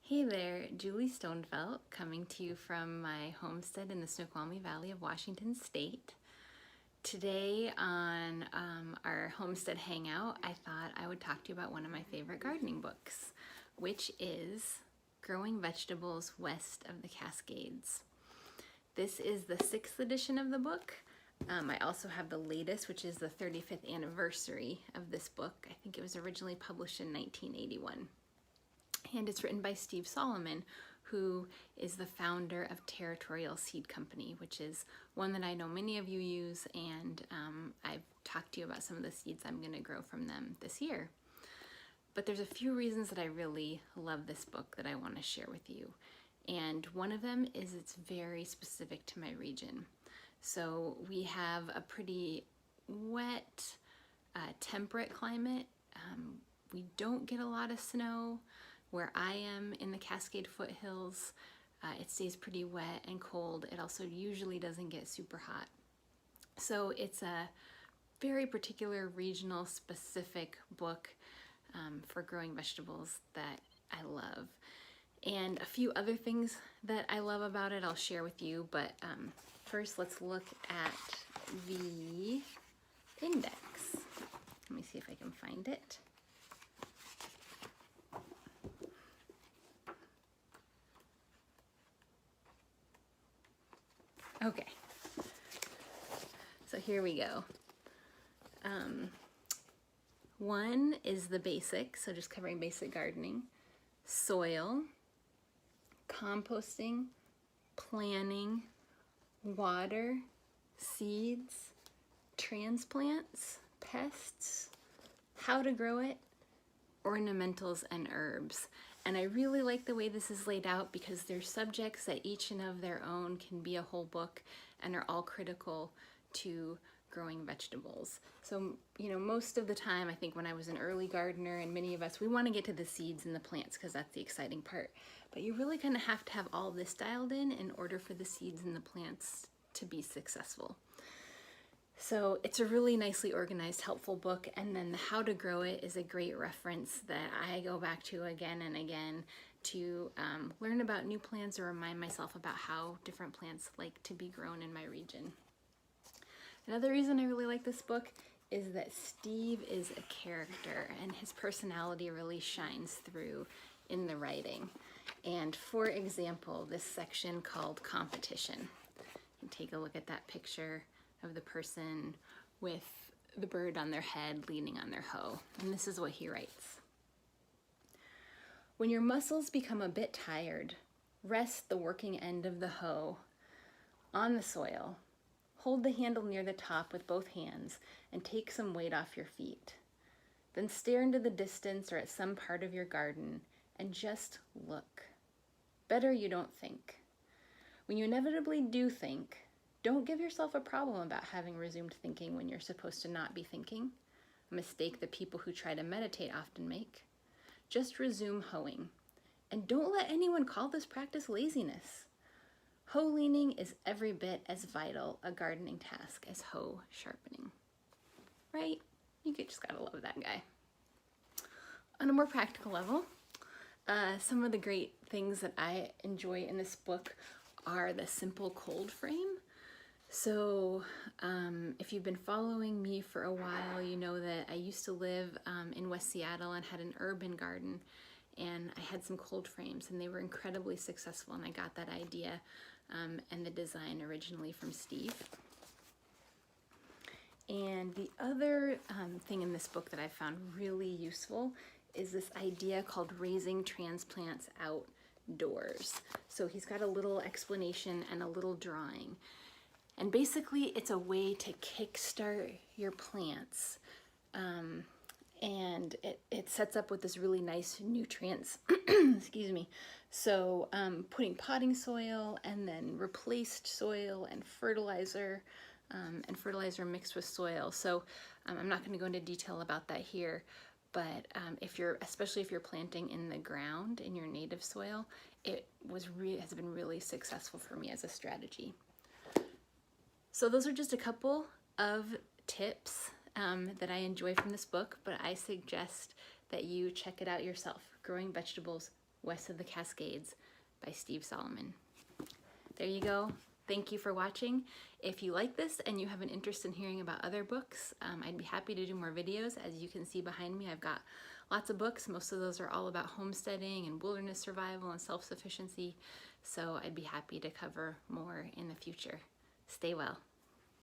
Hey there, Julie Stonefelt coming to you from my homestead in the Snoqualmie Valley of Washington State. Today on our homestead hangout, I thought I would talk to you about one of my favorite gardening books, which is Growing Vegetables West of the Cascades. This is the 6th edition of the book. I also have the latest, which is the 35th anniversary of this book. I think it was originally published in 1981. And it's written by Steve Solomon, who is the founder of Territorial Seed Company, which is one that I know many of you use, and I've talked to you about some of the seeds I'm going to grow from them this year. But there's a few reasons that I really love this book that I want to share with you. And one of them is it's very specific to my region. So we have a pretty wet, temperate climate. We don't get a lot of snow. Where I am in the Cascade foothills, it stays pretty wet and cold. It also usually doesn't get super hot. So it's a very particular regional specific book for growing vegetables that I love. And a few other things that I love about it I'll share with you, but first let's look at the index. Let me see if I can find it. Okay, so here we go. One is the basics, so just covering basic gardening, soil, composting, planning, water, seeds, transplants, pests, how to grow it, ornamentals, and herbs. And I really like the way this is laid out because they're subjects that each and of their own can be a whole book and are all critical to growing vegetables. So, you know, most of the time, I think when I was an early gardener, and many of us, we want to get to the seeds and the plants because that's the exciting part. But you really kind of have to have all this dialed in order for the seeds and the plants to be successful. So it's a really nicely organized, helpful book, and then the How to Grow It is a great reference that I go back to again and again to learn about new plants or remind myself about how different plants like to be grown in my region. Another reason I really like this book is that Steve is a character and his personality really shines through in the writing. And for example, this section called Competition. You can take a look at that picture of the person with the bird on their head leaning on their hoe. And this is what he writes. When your muscles become a bit tired, rest the working end of the hoe on the soil. Hold the handle near the top with both hands and take some weight off your feet. Then stare into the distance or at some part of your garden and just look. Better you don't think. When you inevitably do think, don't give yourself a problem about having resumed thinking when you're supposed to not be thinking, a mistake that people who try to meditate often make. Just resume hoeing. And don't let anyone call this practice laziness. Hoe leaning is every bit as vital a gardening task as hoe sharpening. Right? You just gotta love that guy. On a more practical level, some of the great things that I enjoy in this book are the simple cold frame. So if you've been following me for a while, you know that I used to live in West Seattle and had an urban garden, and I had some cold frames and they were incredibly successful, and I got that idea and the design originally from Steve. And the other thing in this book that I found really useful is this idea called raising transplants outdoors. So he's got a little explanation and a little drawing. And basically it's a way to kickstart your plants. And it sets up with this really nice nutrients, excuse me. So putting potting soil and then replaced soil and fertilizer mixed with soil. So I'm not gonna go into detail about that here, but especially if you're planting in the ground in your native soil, it has been really successful for me as a strategy. So those are just a couple of tips that I enjoy from this book, but I suggest that you check it out yourself, Growing Vegetables West of the Cascades by Steve Solomon. There you go. Thank you for watching. If you like this and you have an interest in hearing about other books, I'd be happy to do more videos. As you can see behind me, I've got lots of books. Most of those are all about homesteading and wilderness survival and self-sufficiency. So I'd be happy to cover more in the future. Stay well.